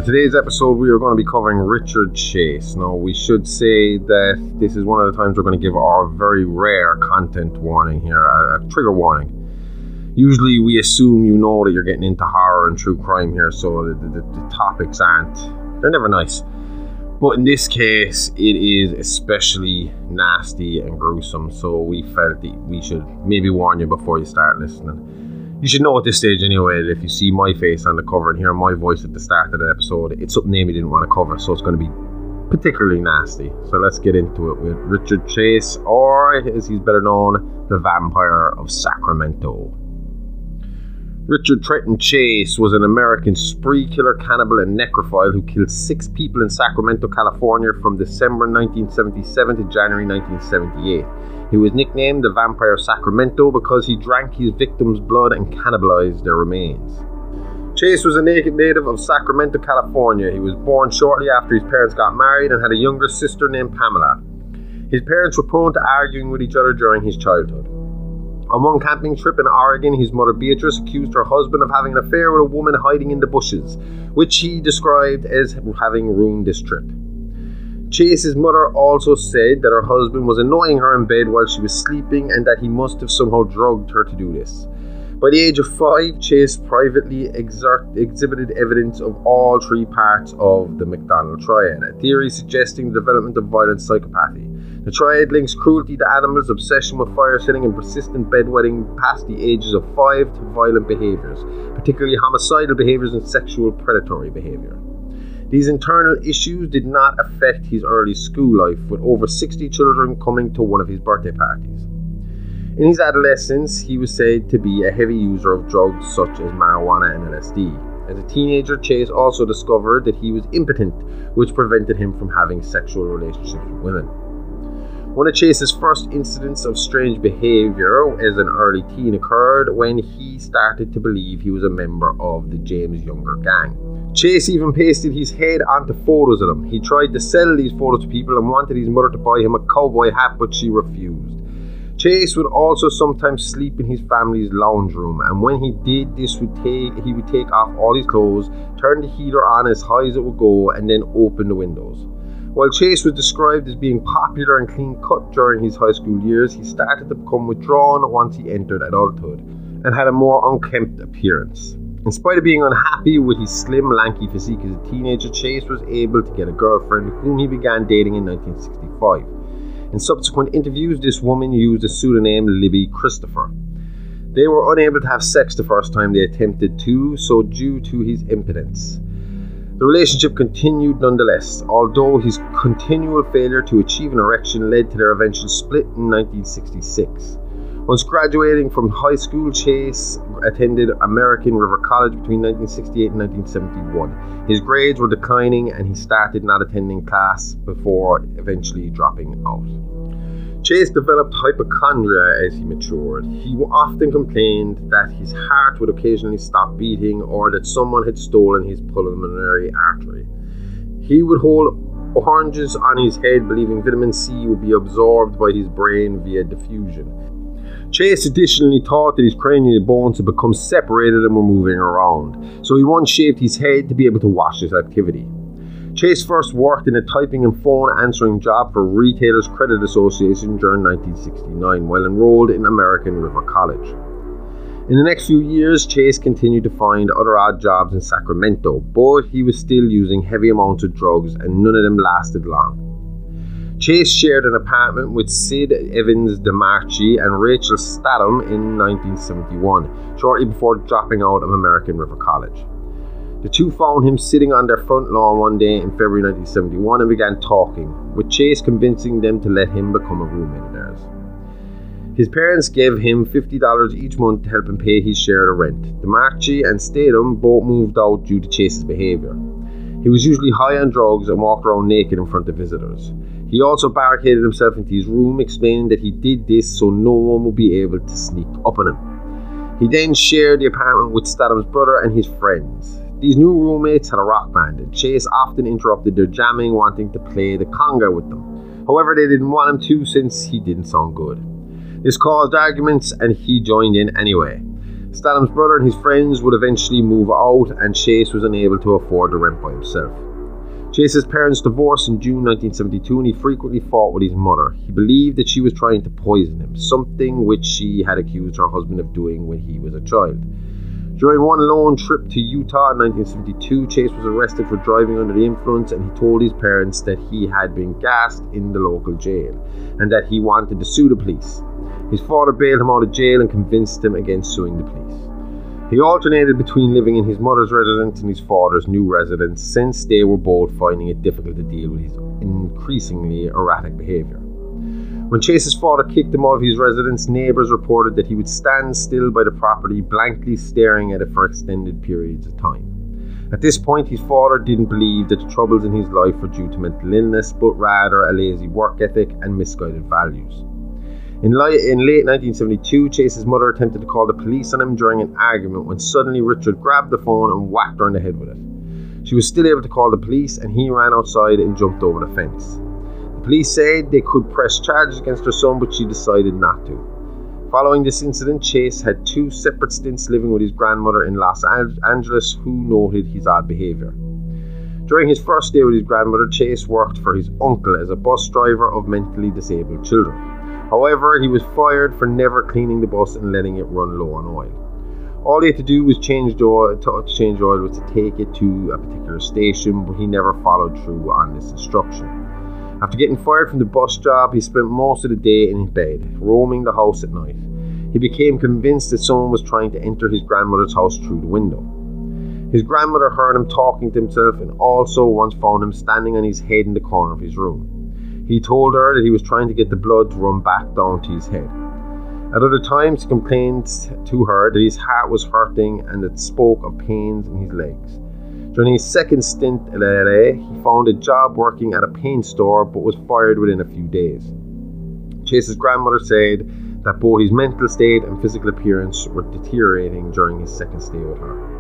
today's episode we are going to be covering Richard Chase. Now we should say that this is one of the times we're going to give our very rare content warning here, a trigger warning. Usually we assume you know that you're getting into horror and true crime here, so the topics they're never nice. But in this case it is especially nasty and gruesome, so we felt that we should maybe warn you before you start listening. You should know at this stage anyway that if you see my face on the cover and hear my voice at the start of the episode, it's something Amy didn't want to cover, so it's going to be particularly nasty. So let's get into it with Richard Chase, or as he's better known, the Vampire of Sacramento. Richard Trenton Chase was an American spree killer, cannibal and necrophile who killed 6 people in Sacramento, California from December 1977 to January 1978. He was nicknamed the Vampire of Sacramento because he drank his victims' blood and cannibalized their remains. Chase was a native of Sacramento, California. He was born shortly after his parents got married and had a younger sister named Pamela. His parents were prone to arguing with each other during his childhood. On one camping trip in Oregon, his mother Beatrice accused her husband of having an affair with a woman hiding in the bushes, which he described as having ruined this trip. Chase's mother also said that her husband was annoying her in bed while she was sleeping and that he must have somehow drugged her to do this. By the age of 5, Chase privately exhibited evidence of all 3 parts of the McDonald triad, a theory suggesting the development of violent psychopathy. The triad links cruelty to animals, obsession with fire setting, and persistent bedwetting past the ages of 5 to violent behaviours, particularly homicidal behaviours and sexual predatory behaviour. These internal issues did not affect his early school life, with over 60 children coming to one of his birthday parties. In his adolescence, he was said to be a heavy user of drugs such as marijuana and LSD. As a teenager, Chase also discovered that he was impotent, which prevented him from having sexual relationships with women. One of Chase's first incidents of strange behaviour as an early teen occurred when he started to believe he was a member of the James Younger gang. Chase even pasted his head onto photos of them. He tried to sell these photos to people and wanted his mother to buy him a cowboy hat, but she refused. Chase would also sometimes sleep in his family's lounge room, and when he did this, he would take off all his clothes, turn the heater on as high as it would go, and then open the windows. While Chase was described as being popular and clean-cut during his high school years, he started to become withdrawn once he entered adulthood, and had a more unkempt appearance. In spite of being unhappy with his slim, lanky physique as a teenager, Chase was able to get a girlfriend whom he began dating in 1965. In subsequent interviews, this woman used the pseudonym Libby Christopher. They were unable to have sex the first time they attempted to, so due to his impotence. The relationship continued nonetheless, although his continual failure to achieve an erection led to their eventual split in 1966. Once graduating from high school, Chase attended American River College between 1968 and 1971. His grades were declining and he started not attending class before eventually dropping out. Chase developed hypochondria as he matured. He often complained that his heart would occasionally stop beating or that someone had stolen his pulmonary artery. He would hold oranges on his head, believing vitamin C would be absorbed by his brain via diffusion. Chase additionally thought that his cranial bones had become separated and were moving around, so he once shaved his head to be able to watch this activity. Chase first worked in a typing and phone answering job for Retailers Credit Association during 1969 while enrolled in American River College. In the next few years, Chase continued to find other odd jobs in Sacramento, but he was still using heavy amounts of drugs and none of them lasted long. Chase shared an apartment with Sid Evans DeMarchi and Rachel Statham in 1971, shortly before dropping out of American River College. The two found him sitting on their front lawn one day in February 1971 and began talking, with Chase convincing them to let him become a roommate of theirs. His parents gave him $50 each month to help him pay his share of the rent. DeMarchi and Statham both moved out due to Chase's behaviour. He was usually high on drugs and walked around naked in front of visitors. He also barricaded himself into his room, explaining that he did this so no one would be able to sneak up on him. He then shared the apartment with Statham's brother and his friends. These new roommates had a rock band, and Chase often interrupted their jamming, wanting to play the conga with them. However, they didn't want him to since he didn't sound good. This caused arguments, and he joined in anyway. Stathem's brother and his friends would eventually move out, and Chase was unable to afford the rent by himself. Chase's parents divorced in June 1972, and he frequently fought with his mother. He believed that she was trying to poison him, something which she had accused her husband of doing when he was a child. During one lone trip to Utah in 1972, Chase was arrested for driving under the influence, and he told his parents that he had been gassed in the local jail and that he wanted to sue the police. His father bailed him out of jail and convinced him against suing the police. He alternated between living in his mother's residence and his father's new residence, since they were both finding it difficult to deal with his increasingly erratic behaviour. When Chase's father kicked him out of his residence, neighbours reported that he would stand still by the property, blankly staring at it for extended periods of time. At this point, his father didn't believe that the troubles in his life were due to mental illness, but rather a lazy work ethic and misguided values. In late 1972, Chase's mother attempted to call the police on him during an argument when suddenly Richard grabbed the phone and whacked her in the head with it. She was still able to call the police, and he ran outside and jumped over the fence. The police said they could press charges against her son, but she decided not to. Following this incident, Chase had 2 separate stints living with his grandmother in Los Angeles, who noted his odd behaviour. During his first day with his grandmother, Chase worked for his uncle as a bus driver of mentally disabled children. However, he was fired for never cleaning the bus and letting it run low on oil. All he had to do was change oil was to take it to a particular station, but he never followed through on this instruction. After getting fired from the bus job, he spent most of the day in his bed, roaming the house at night. He became convinced that someone was trying to enter his grandmother's house through the window. His grandmother heard him talking to himself and also once found him standing on his head in the corner of his room. He told her that he was trying to get the blood to run back down to his head. At other times, he complained to her that his heart was hurting and that spoke of pains in his legs. During his second stint in LA, he found a job working at a paint store but was fired within a few days. Chase's grandmother said that both his mental state and physical appearance were deteriorating during his second stay with her.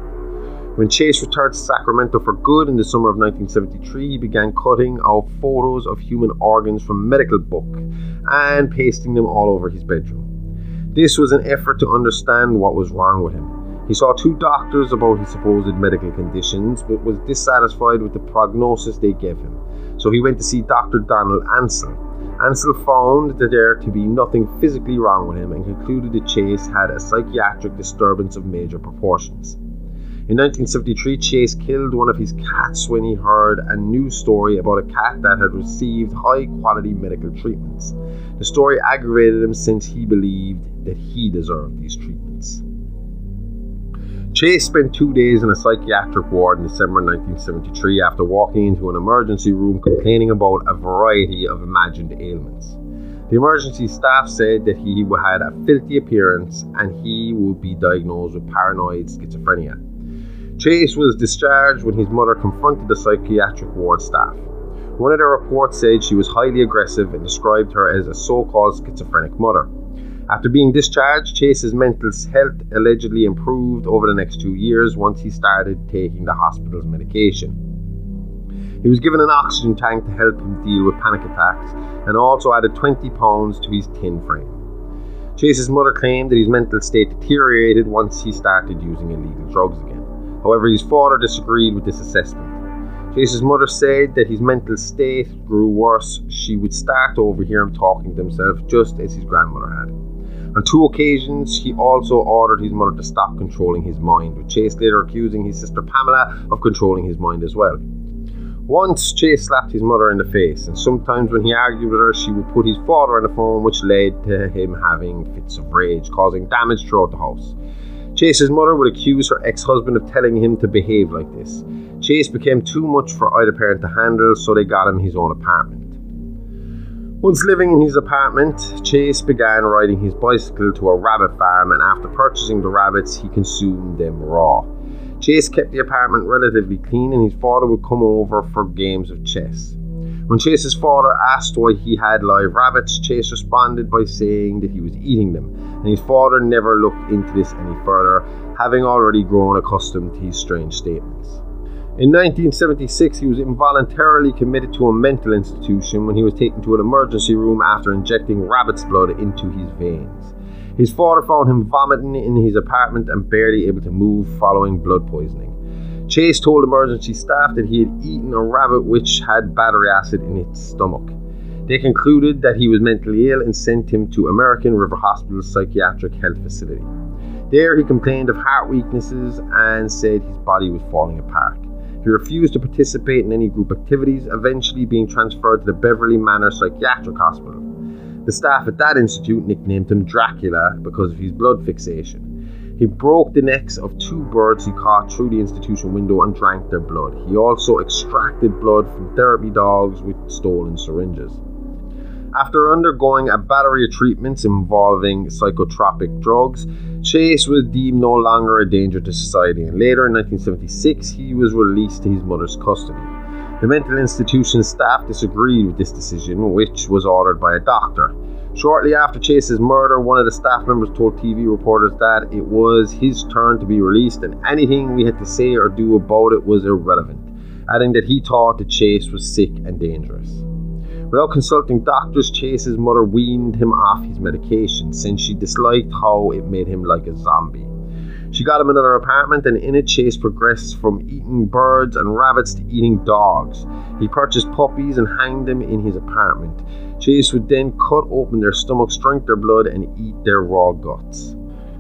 When Chase returned to Sacramento for good in the summer of 1973, he began cutting out photos of human organs from medical books and pasting them all over his bedroom. This was an effort to understand what was wrong with him. He saw 2 doctors about his supposed medical conditions, but was dissatisfied with the prognosis they gave him. So he went to see Dr. Donald Ansel. Ansel found that there to be nothing physically wrong with him and concluded that Chase had a psychiatric disturbance of major proportions. In 1973, Chase killed one of his cats when he heard a news story about a cat that had received high-quality medical treatments. The story aggravated him since he believed that he deserved these treatments. Chase spent 2 days in a psychiatric ward in December 1973 after walking into an emergency room complaining about a variety of imagined ailments. The emergency staff said that he had a filthy appearance and he would be diagnosed with paranoid schizophrenia. Chase was discharged when his mother confronted the psychiatric ward staff. One of the reports said she was highly aggressive and described her as a so-called schizophrenic mother. After being discharged, Chase's mental health allegedly improved over the next 2 years once he started taking the hospital's medication. He was given an oxygen tank to help him deal with panic attacks and also added 20 pounds to his thin frame. Chase's mother claimed that his mental state deteriorated once he started using illegal drugs again. However, his father disagreed with this assessment. Chase's mother said that his mental state grew worse. She would start to overhear him talking to himself just as his grandmother had. On 2 occasions, he also ordered his mother to stop controlling his mind, with Chase later accusing his sister Pamela of controlling his mind as well. Once, Chase slapped his mother in the face, and sometimes when he argued with her, she would put his father on the phone, which led to him having fits of rage, causing damage throughout the house. Chase's mother would accuse her ex-husband of telling him to behave like this. Chase became too much for either parent to handle, so they got him his own apartment. Once living in his apartment, Chase began riding his bicycle to a rabbit farm, and after purchasing the rabbits, he consumed them raw. Chase kept the apartment relatively clean, and his father would come over for games of chess. When Chase's father asked why he had live rabbits, Chase responded by saying that he was eating them, and his father never looked into this any further, having already grown accustomed to his strange statements. In 1976, he was involuntarily committed to a mental institution when he was taken to an emergency room after injecting rabbit's blood into his veins. His father found him vomiting in his apartment and barely able to move following blood poisoning. Chase told emergency staff that he had eaten a rabbit which had battery acid in its stomach. They concluded that he was mentally ill and sent him to American River Hospital's psychiatric health facility. There he complained of heart weaknesses and said his body was falling apart. He refused to participate in any group activities, eventually being transferred to the Beverly Manor Psychiatric Hospital. The staff at that institute nicknamed him Dracula because of his blood fixation. He broke the necks of 2 birds he caught through the institution window and drank their blood. He also extracted blood from therapy dogs with stolen syringes. After undergoing a battery of treatments involving psychotropic drugs, Chase was deemed no longer a danger to society, and later in 1976 he was released to his mother's custody. The mental institution staff disagreed with this decision, which was ordered by a doctor. Shortly after Chase's murder, one of the staff members told TV reporters that it was his turn to be released and anything we had to say or do about it was irrelevant, adding that he thought that Chase was sick and dangerous. Without consulting doctors, Chase's mother weaned him off his medication since she disliked how it made him like a zombie. She got him another apartment, and in it Chase progressed from eating birds and rabbits to eating dogs. He purchased puppies and hanged them in his apartment. Chase would then cut open their stomachs, drink their blood, and eat their raw guts.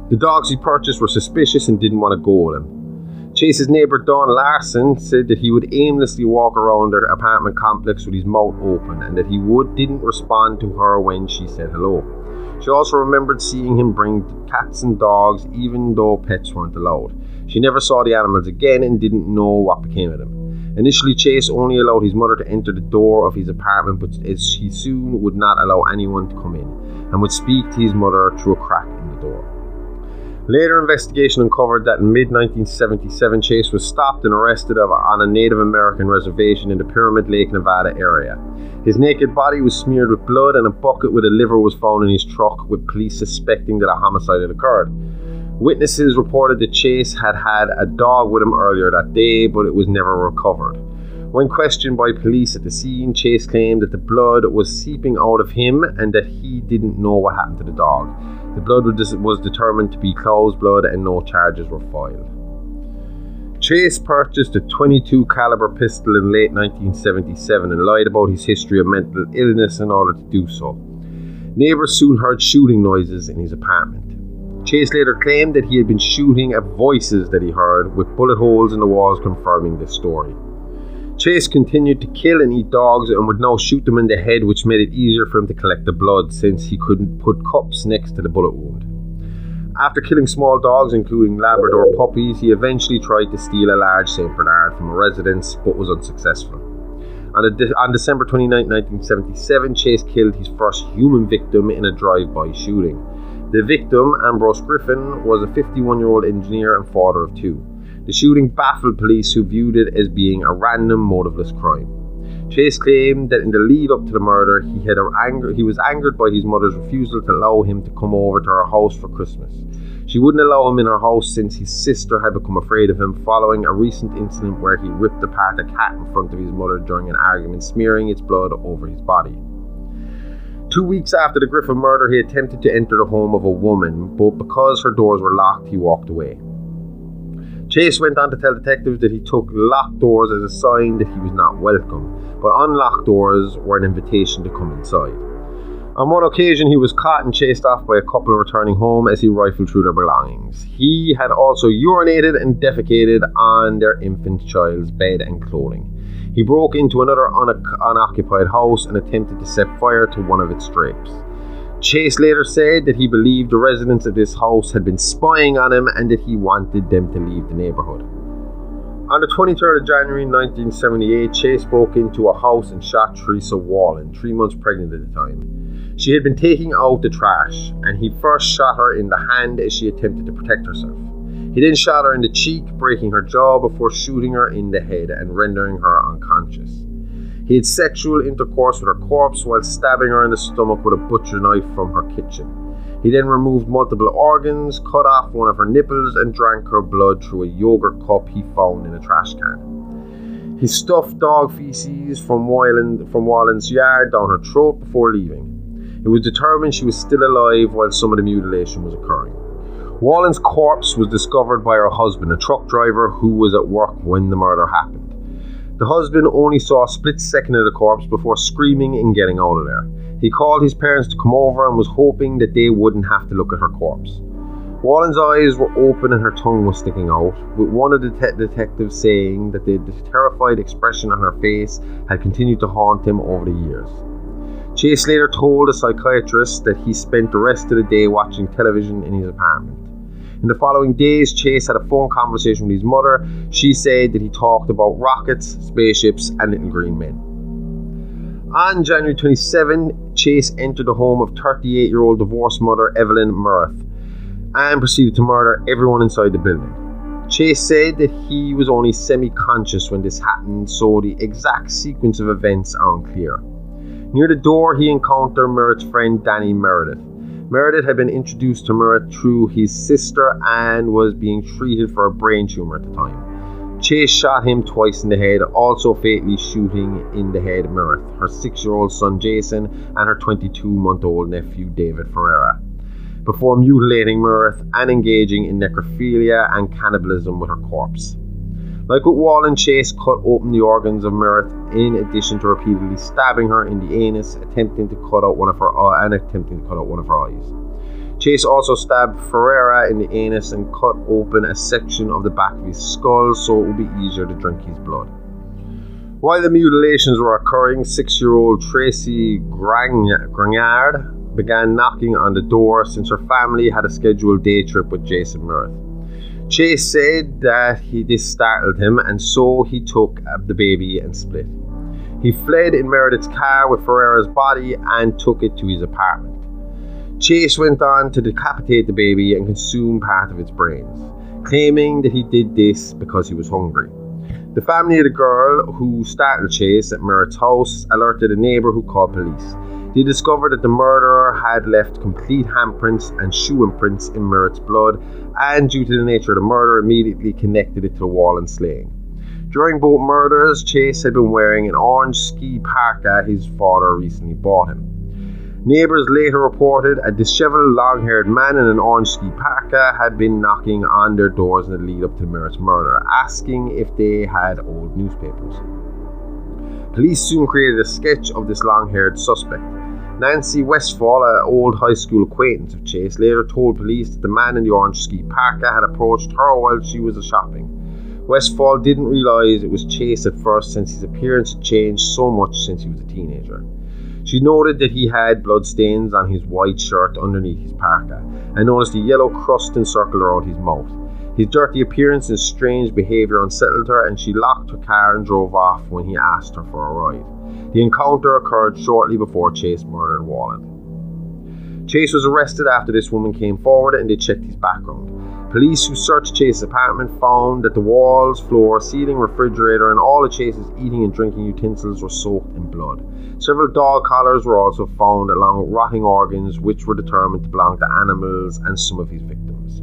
The dogs he purchased were suspicious and didn't want to go with him. Chase's neighbour Don Larson said that he would aimlessly walk around their apartment complex with his mouth open and that he didn't respond to her when she said hello. She also remembered seeing him bring cats and dogs even though pets weren't allowed. She never saw the animals again and didn't know what became of them. Initially, Chase only allowed his mother to enter the door of his apartment, but he soon would not allow anyone to come in and would speak to his mother through a crack in the door. Later investigation uncovered that in mid-1977, Chase was stopped and arrested on a Native American reservation in the Pyramid Lake, Nevada area. His naked body was smeared with blood and a bucket with a liver was found in his truck, with police suspecting that a homicide had occurred. Witnesses reported that Chase had had a dog with him earlier that day, but it was never recovered. When questioned by police at the scene, Chase claimed that the blood was seeping out of him and that he didn't know what happened to the dog. The blood was determined to be clow's blood and no charges were filed. Chase purchased a .22 caliber pistol in late 1977 and lied about his history of mental illness in order to do so. Neighbours soon heard shooting noises in his apartment. Chase later claimed that he had been shooting at voices that he heard, with bullet holes in the walls confirming this story. Chase continued to kill and eat dogs and would now shoot them in the head, which made it easier for him to collect the blood since he couldn't put cups next to the bullet wound. After killing small dogs, including Labrador puppies, he eventually tried to steal a large St. Bernard from a residence but was unsuccessful. On December 29, 1977, Chase killed his first human victim in a drive-by shooting. The victim, Ambrose Griffin, was a 51-year-old engineer and father of 2. The shooting baffled police, who viewed it as being a random, motiveless crime. Chase claimed that in the lead up to the murder, he was angered by his mother's refusal to allow him to come over to her house for Christmas. She wouldn't allow him in her house since his sister had become afraid of him following a recent incident where he ripped apart a cat in front of his mother during an argument, smearing its blood over his body. 2 weeks after the Griffin murder, he attempted to enter the home of a woman, but because her doors were locked, he walked away. Chase went on to tell detectives that he took locked doors as a sign that he was not welcome, but unlocked doors were an invitation to come inside. On one occasion, he was caught and chased off by a couple returning home as he rifled through their belongings. He had also urinated and defecated on their infant child's bed and clothing. He broke into another unoccupied house and attempted to set fire to one of its drapes. Chase later said that he believed the residents of this house had been spying on him and that he wanted them to leave the neighborhood. On the 23rd of January 1978, Chase broke into a house and shot Teresa Wallen, 3 months pregnant at the time. She had been taking out the trash, and he first shot her in the hand as she attempted to protect herself. He then shot her in the cheek, breaking her jaw before shooting her in the head and rendering her unconscious. He had sexual intercourse with her corpse while stabbing her in the stomach with a butcher knife from her kitchen. He then removed multiple organs, cut off one of her nipples, and drank her blood through a yogurt cup he found in a trash can. He stuffed dog feces from Wallen's yard down her throat before leaving. It was determined she was still alive while some of the mutilation was occurring. Wallen's corpse was discovered by her husband, a truck driver who was at work when the murder happened. The husband only saw a split second of the corpse before screaming and getting out of there. He called his parents to come over and was hoping that they wouldn't have to look at her corpse. Wallen's eyes were open and her tongue was sticking out, with one of the detectives saying that the terrified expression on her face had continued to haunt him over the years. Chase later told a psychiatrist that he spent the rest of the day watching television in his apartment. In the following days, Chase had a phone conversation with his mother. She said that he talked about rockets, spaceships, and little green men. On January 27, Chase entered the home of 38-year-old divorced mother Evelyn Murrath and proceeded to murder everyone inside the building. Chase said that he was only semi-conscious when this happened, so the exact sequence of events are unclear. Near the door, he encountered Murrath's friend Danny Meredith. Meredith had been introduced to Murrath through his sister and was being treated for a brain tumor at the time. Chase shot him twice in the head, also fatally shooting in the head Murrath, her 6-year-old son Jason, and her 22-month-old nephew David Ferreira, before mutilating Murrath and engaging in necrophilia and cannibalism with her corpse. Like with Wallen, Chase cut open the organs of Murrath in addition to repeatedly stabbing her in the anus, attempting to cut out one of her eyes. Chase also stabbed Ferreira in the anus and cut open a section of the back of his skull so it would be easier to drink his blood. While the mutilations were occurring, 6-year-old Tracy Graniard began knocking on the door since her family had a scheduled day trip with Jason Murrath. Chase said that this startled him, and so he took the baby and split. He fled in Meredith's car with Ferreira's body and took it to his apartment. Chase went on to decapitate the baby and consume part of its brains, claiming that he did this because he was hungry. The family of the girl who startled Chase at Meredith's house alerted a neighbour who called police. They discovered that the murderer had left complete handprints and shoe imprints in Meredith's blood, and due to the nature of the murder, immediately connected it to the Wallen slaying. During both murders, Chase had been wearing an orange ski parka his father recently bought him. Neighbours later reported a disheveled, long-haired man in an orange ski parka had been knocking on their doors in the lead up to Meredith's murder, asking if they had old newspapers. Police soon created a sketch of this long-haired suspect. Nancy Westfall, an old high school acquaintance of Chase, later told police that the man in the orange ski parka had approached her while she was shopping. Westfall didn't realise it was Chase at first, since his appearance had changed so much since he was a teenager. She noted that he had bloodstains on his white shirt underneath his parka, and noticed a yellow crust encircled around his mouth. His dirty appearance and strange behaviour unsettled her, and she locked her car and drove off when he asked her for a ride. The encounter occurred shortly before Chase murdered Wallen. Chase was arrested after this woman came forward and they checked his background. Police who searched Chase's apartment found that the walls, floor, ceiling, refrigerator and all of Chase's eating and drinking utensils were soaked in blood. Several dog collars were also found along with rotting organs which were determined to belong to animals and some of his victims.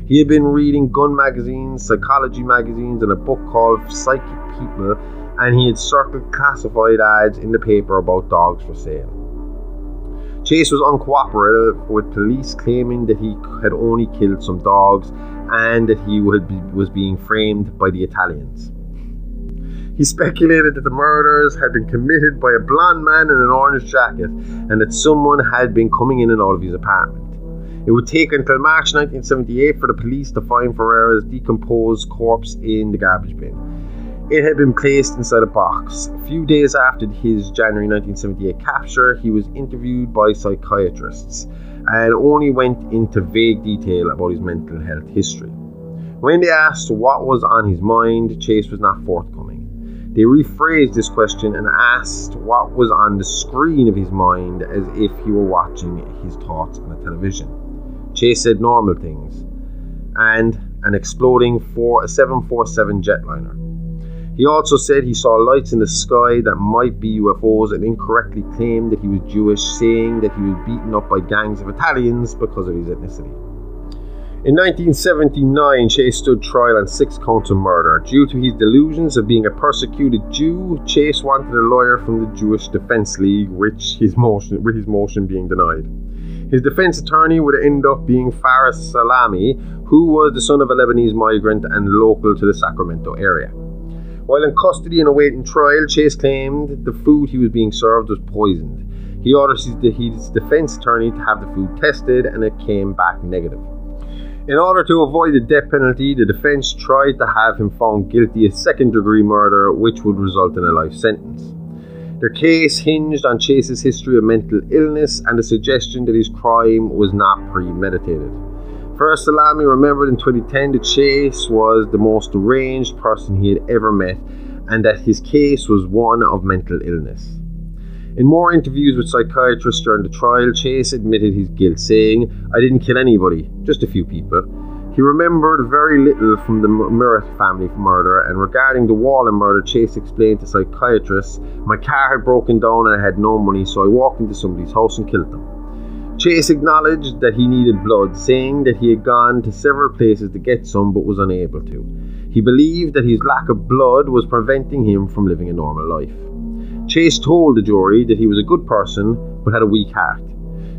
He had been reading gun magazines, psychology magazines and a book called Psychic People, and he had circled classified ads in the paper about dogs for sale. Chase was uncooperative with police, claiming that he had only killed some dogs and that he was being framed by the Italians. He speculated that the murders had been committed by a blonde man in an orange jacket and that someone had been coming in and out of his apartment. It would take until March 1978 for the police to find Ferreira's decomposed corpse in the garbage bin. It had been placed inside a box. A few days after his January 1978 capture, he was interviewed by psychiatrists and only went into vague detail about his mental health history. When they asked what was on his mind, Chase was not forthcoming. They rephrased this question and asked what was on the screen of his mind, as if he were watching his thoughts on a television. Chase said normal things and an exploding 747 jetliner. He also said he saw lights in the sky that might be UFOs and incorrectly claimed that he was Jewish, saying that he was beaten up by gangs of Italians because of his ethnicity. In 1979, Chase stood trial on 6 counts of murder. Due to his delusions of being a persecuted Jew, Chase wanted a lawyer from the Jewish Defense League, with his motion being denied. His defense attorney would end up being Faris Salami, who was the son of a Lebanese migrant and local to the Sacramento area. While in custody and awaiting trial, Chase claimed the food he was being served was poisoned. He ordered his defense attorney to have the food tested, and it came back negative. In order to avoid the death penalty, the defense tried to have him found guilty of second-degree murder, which would result in a life sentence. Their case hinged on Chase's history of mental illness and the suggestion that his crime was not premeditated. First, Salami remembered in 2010 that Chase was the most deranged person he had ever met, and that his case was one of mental illness. In more interviews with psychiatrists during the trial, Chase admitted his guilt, saying, "I didn't kill anybody, just a few people." He remembered very little from the Murrah family murder, and regarding the Wallen murder, Chase explained to psychiatrists, "My car had broken down and I had no money, so I walked into somebody's house and killed them." Chase acknowledged that he needed blood, saying that he had gone to several places to get some but was unable to. He believed that his lack of blood was preventing him from living a normal life. Chase told the jury that he was a good person but had a weak heart.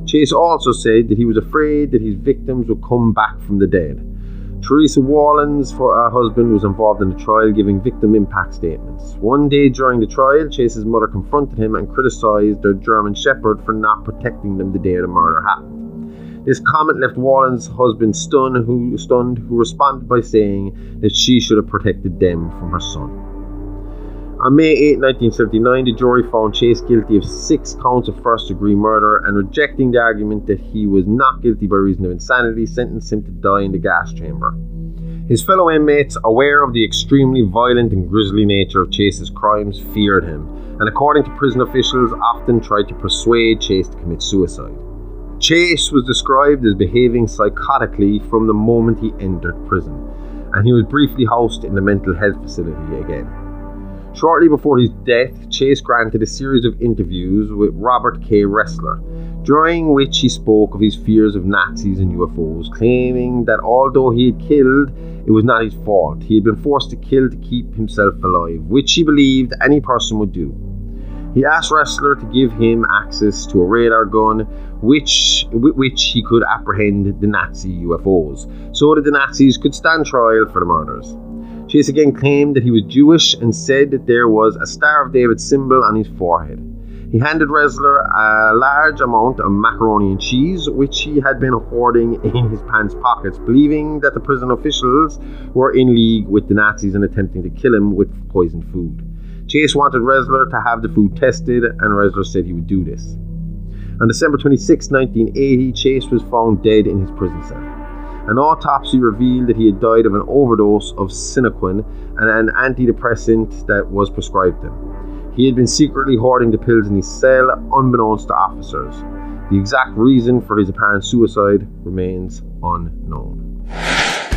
Chase also said that he was afraid that his victims would come back from the dead. Teresa Wallen's husband was involved in the trial, giving victim impact statements. One day during the trial, Chase's mother confronted him and criticized their German Shepherd for not protecting them the day the murder happened. This comment left Wallen's husband stunned, who responded by saying that she should have protected them from her son. On May 8, 1979, the jury found Chase guilty of 6 counts of first-degree murder, and rejecting the argument that he was not guilty by reason of insanity, sentenced him to die in the gas chamber. His fellow inmates, aware of the extremely violent and grisly nature of Chase's crimes, feared him, and according to prison officials, often tried to persuade Chase to commit suicide. Chase was described as behaving psychotically from the moment he entered prison, and he was briefly housed in the mental health facility again. Shortly before his death, Chase granted a series of interviews with Robert K. Ressler, during which he spoke of his fears of Nazis and UFOs, claiming that although he had killed, it was not his fault. He had been forced to kill to keep himself alive, which he believed any person would do. He asked Ressler to give him access to a radar gun with which he could apprehend the Nazi UFOs, so that the Nazis could stand trial for the murders. Chase again claimed that he was Jewish and said that there was a Star of David symbol on his forehead. He handed Ressler a large amount of macaroni and cheese, which he had been hoarding in his pants pockets, believing that the prison officials were in league with the Nazis and attempting to kill him with poisoned food. Chase wanted Ressler to have the food tested, and Ressler said he would do this. On December 26, 1980, Chase was found dead in his prison cell. An autopsy revealed that he had died of an overdose of Sinequin, an antidepressant that was prescribed him. He had been secretly hoarding the pills in his cell, unbeknownst to officers. The exact reason for his apparent suicide remains unknown.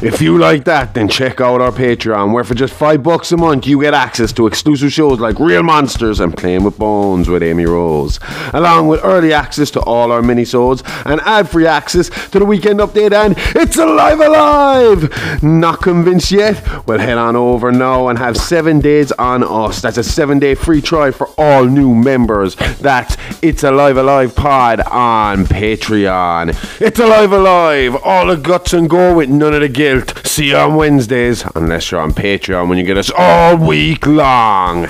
If you like that, then check out our Patreon, where for just $5 a month you get access to exclusive shows like Real Monsters and Playing with Bones with Amy Rose, along with early access to all our minisodes and ad-free access to the Weekend Update and It's Alive Alive! Not convinced yet? Well, head on over now and have 7 days on us. That's a 7-day free trial for all new members. That's It's Alive Alive Pod on Patreon. It's Alive Alive! All the guts and go with none of the guilt. See you on Wednesdays, unless you're on Patreon when you get us all week long.